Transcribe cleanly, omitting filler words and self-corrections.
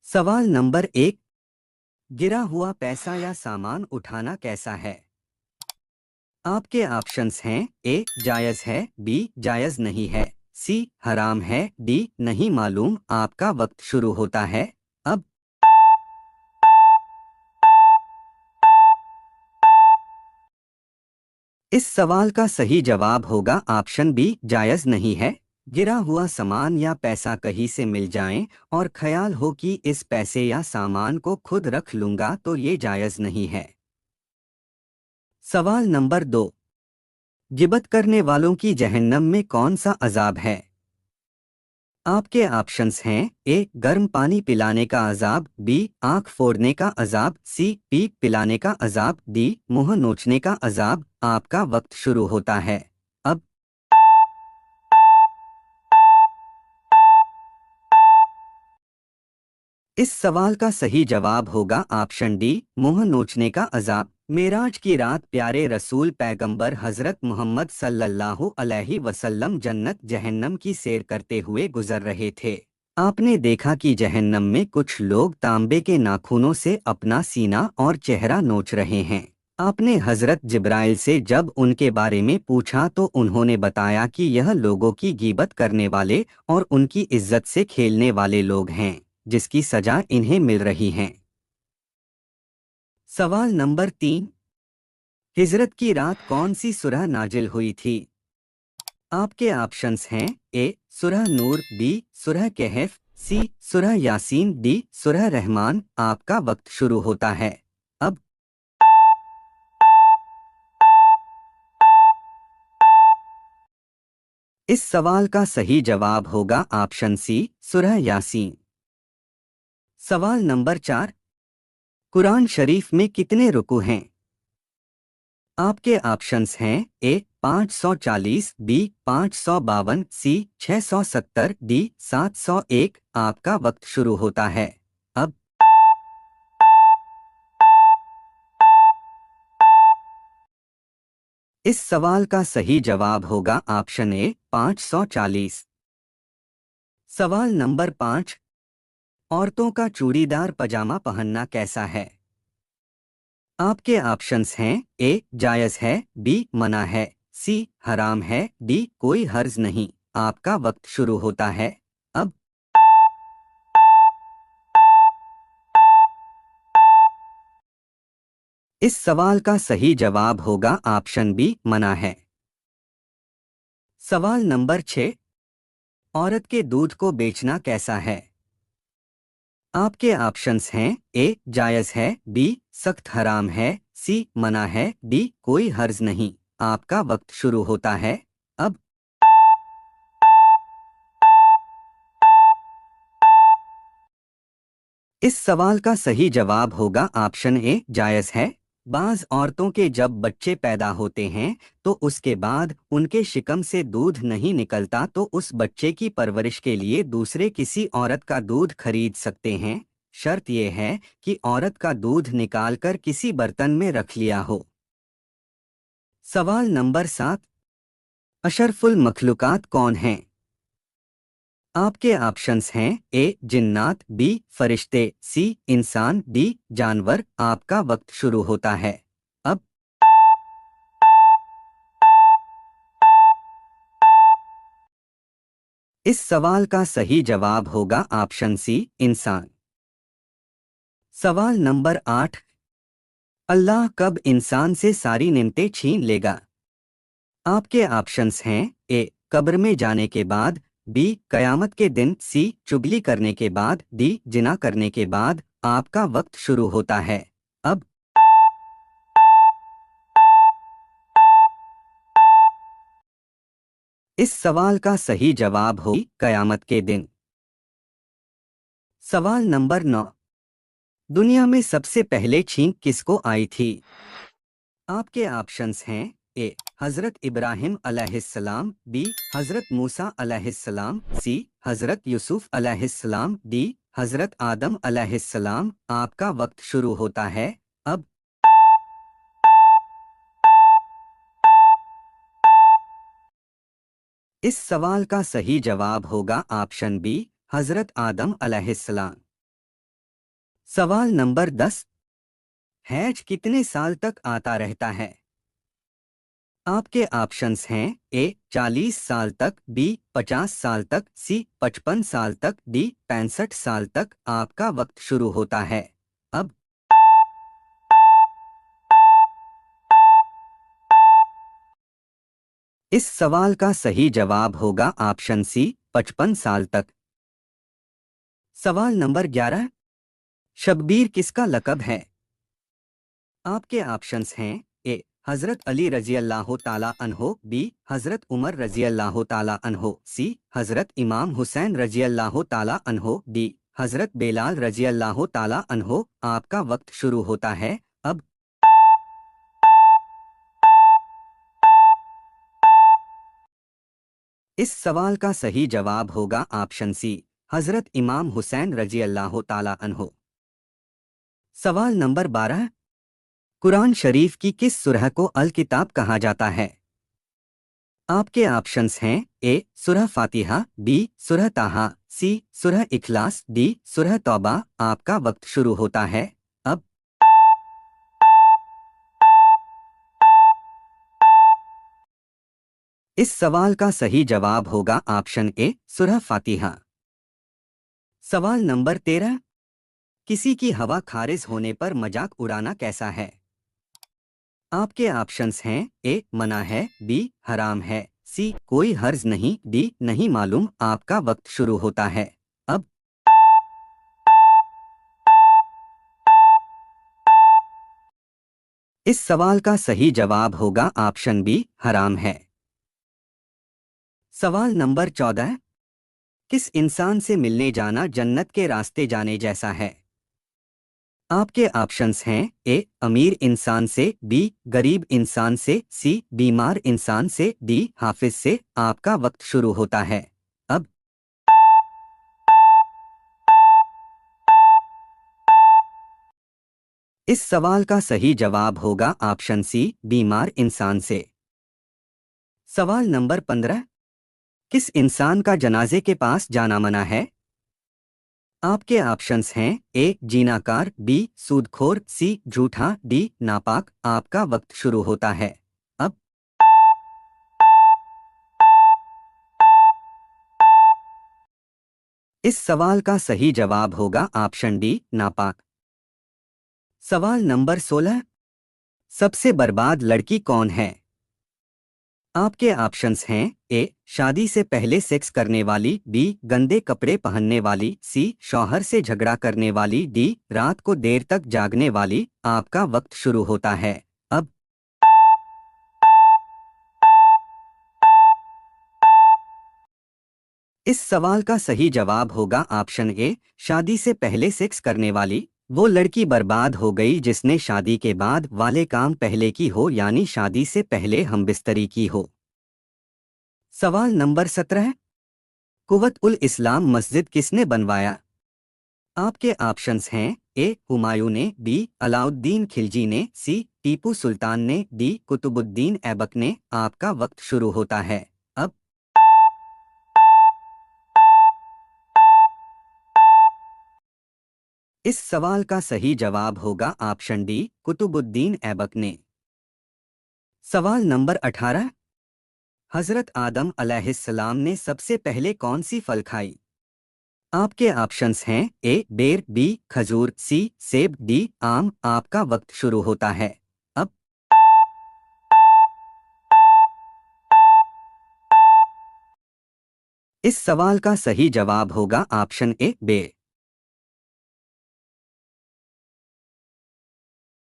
सवाल नंबर 1। गिरा हुआ पैसा या सामान उठाना कैसा है? आपके ऑप्शंस हैं। ए जायज़ है, बी जायज़ नहीं है, सी हराम है, डी नहीं मालूम। आपका वक्त शुरू होता है अब। इस सवाल का सही जवाब होगा ऑप्शन बी जायज़ नहीं है। गिरा हुआ सामान या पैसा कहीं से मिल जाए और ख्याल हो कि इस पैसे या सामान को खुद रख लूंगा तो ये जायज़ नहीं है। सवाल नंबर 2। गिबत करने वालों की जहन्नम में कौन सा अजाब है? आपके ऑप्शंस हैं। ए गर्म पानी पिलाने का अजाब, बी आंख फोड़ने का अजाब, सी पीप पिलाने का अजाब, डी मुंह नोचने का अजाब। आपका वक्त शुरू होता है अब। इस सवाल का सही जवाब होगा ऑप्शन डी मुंह नोचने का अजाब। मेराज की रात प्यारे रसूल पैगंबर हजरत मोहम्मद सल्लल्लाहु अलैहि वसल्लम जन्नत जहन्नम की सैर करते हुए गुजर रहे थे। आपने देखा कि जहन्नम में कुछ लोग तांबे के नाखूनों से अपना सीना और चेहरा नोच रहे हैं। आपने हजरत जिब्राइल से जब उनके बारे में पूछा तो उन्होंने बताया कि यह लोगों की गीबत करने वाले और उनकी इज्जत से खेलने वाले लोग हैं, जिसकी सजा इन्हें मिल रही है। सवाल नंबर 3। हिजरत की रात कौन सी सूरह नाजिल हुई थी? आपके ऑप्शंस हैं। ए सूरह नूर, बी सूरह कहफ, सी सूरह यासीन, डी सूरह रहमान। आपका वक्त शुरू होता है अब। इस सवाल का सही जवाब होगा ऑप्शन सी सूरह यासीन। सवाल नंबर 4। कुरान शरीफ में कितने रुकू हैं? आपके ऑप्शंस हैं। ए 540, बी 552, सी 670, डी 701। आपका वक्त शुरू होता है अब। इस सवाल का सही जवाब होगा ऑप्शन ए 540। सवाल नंबर 5। औरतों का चूड़ीदार पजामा पहनना कैसा है? आपके ऑप्शंस हैं। ए जायज़ है, बी मना है, सी हराम है, डी कोई हर्ज नहीं। आपका वक्त शुरू होता है अब। इस सवाल का सही जवाब होगा ऑप्शन बी मना है। सवाल नंबर 6। औरत के दूध को बेचना कैसा है? आपके ऑप्शंस हैं। ए जायज़ है, बी सख्त हराम है, सी मना है, डी कोई हर्ज नहीं। आपका वक्त शुरू होता है अब। इस सवाल का सही जवाब होगा ऑप्शन ए जायज़ है। बाज औरतों के जब बच्चे पैदा होते हैं तो उसके बाद उनके शिकम से दूध नहीं निकलता तो उस बच्चे की परवरिश के लिए दूसरे किसी औरत का दूध खरीद सकते हैं। शर्त यह है कि औरत का दूध निकालकर किसी बर्तन में रख लिया हो। सवाल नंबर 7। अशरफुल मखलूकात कौन हैं? आपके ऑप्शंस हैं। ए जिन्नात, बी फरिश्ते, सी इंसान, डी जानवर। आपका वक्त शुरू होता है अब। इस सवाल का सही जवाब होगा ऑप्शन सी इंसान। सवाल नंबर 8। अल्लाह कब इंसान से सारी निमतें छीन लेगा? आपके ऑप्शंस हैं। ए कब्र में जाने के बाद, बी कयामत के दिन, सी चुगली करने के बाद, डी जिना करने के बाद। आपका वक्त शुरू होता है अब। इस सवाल का सही जवाब हो कयामत के दिन। सवाल नंबर 9। दुनिया में सबसे पहले छींक किसको आई थी? आपके ऑप्शंस हैं। ए हजरत इब्राहिम अलैहिस्सलाम, बी हजरत मूसा अलैहिस्सलाम, सी हजरत यूसुफ अलैहिस्सलाम, डी हजरत आदम अलैहिस्सलाम। आपका वक्त शुरू होता है अब। इस सवाल का सही जवाब होगा ऑप्शन बी हजरत आदम अलैहिस्सलाम। सवाल नंबर 10। हैज कितने साल तक आता रहता है? आपके ऑप्शंस हैं ए 40 साल तक, बी 50 साल तक, सी 55 साल तक, डी 65 साल तक। आपका वक्त शुरू होता है अब। इस सवाल का सही जवाब होगा ऑप्शन सी 55 साल तक। सवाल नंबर 11। शब्बीर किसका लक़ब है? आपके ऑप्शंस हैं ए हजरत अली रजी अल्लाह ताला अन्हो, बी हजरत उमर रजी अल्लाह ताला अन्हो, सी हजरत इमाम हुसैन रजी अल्लाह ताला अन्हो, डी हजरत बेलाल रजी अल्लाह ताला अन्हो। आपका वक्त शुरू होता है अब। इस सवाल का सही जवाब होगा ऑप्शन सी हजरत इमाम हुसैन रजी अल्लाह ताला अन्हो। सवाल नंबर 12। कुरान शरीफ की किस सूरह को अल किताब कहा जाता है? आपके ऑप्शंस हैं ए सूरह फातिहा, बी सूरह ताहा, सी सूरह इखलास, डी सूरह तौबा। आपका वक्त शुरू होता है अब। इस सवाल का सही जवाब होगा ऑप्शन ए सूरह फातिहा। सवाल नंबर 13। किसी की हवा खारिज होने पर मजाक उड़ाना कैसा है? आपके ऑप्शंस हैं ए मना है, बी हराम है, सी कोई हर्ज नहीं, डी नहीं मालूम। आपका वक्त शुरू होता है अब। इस सवाल का सही जवाब होगा ऑप्शन बी हराम है। सवाल नंबर 14। किस इंसान से मिलने जाना जन्नत के रास्ते जाने जैसा है? आपके ऑप्शंस हैं ए अमीर इंसान से, बी गरीब इंसान से, सी बीमार इंसान से, डी हाफिज से। आपका वक्त शुरू होता है अब। इस सवाल का सही जवाब होगा ऑप्शन सी बीमार इंसान से। सवाल नंबर 15। किस इंसान का जनाजे के पास जाना मना है? आपके ऑप्शंस हैं ए जीनाकार, बी सूदखोर, सी झूठा, डी नापाक। आपका वक्त शुरू होता है अब। इस सवाल का सही जवाब होगा ऑप्शन डी नापाक। सवाल नंबर 16। सबसे बर्बाद लड़की कौन है? आपके ऑप्शंस हैं ए शादी से पहले सेक्स करने वाली, बी गंदे कपड़े पहनने वाली, सी शौहर से झगड़ा करने वाली, डी रात को देर तक जागने वाली। आपका वक्त शुरू होता है अब। इस सवाल का सही जवाब होगा ऑप्शन ए शादी से पहले सेक्स करने वाली। वो लड़की बर्बाद हो गई जिसने शादी के बाद वाले काम पहले की हो, यानी शादी से पहले हमबिस्तरी की हो। सवाल नंबर 17। कुव्वत उल इस्लाम मस्जिद किसने बनवाया? आपके ऑप्शंस हैं ए हुमायूं ने, बी अलाउद्दीन खिलजी ने, सी टीपू सुल्तान ने, डी कुतुबुद्दीन ऐबक ने। आपका वक्त शुरू होता है अब। इस सवाल का सही जवाब होगा ऑप्शन डी कुतुबुद्दीन ऐबक ने। सवाल नंबर 18। हजरत आदम अलैहिस्सलाम ने सबसे पहले कौन सी फल खाई? आपके ऑप्शंस हैं ए बेर, बी खजूर, सी सेब, डी आम। आपका वक्त शुरू होता है अब। इस सवाल का सही जवाब होगा ऑप्शन ए बेर।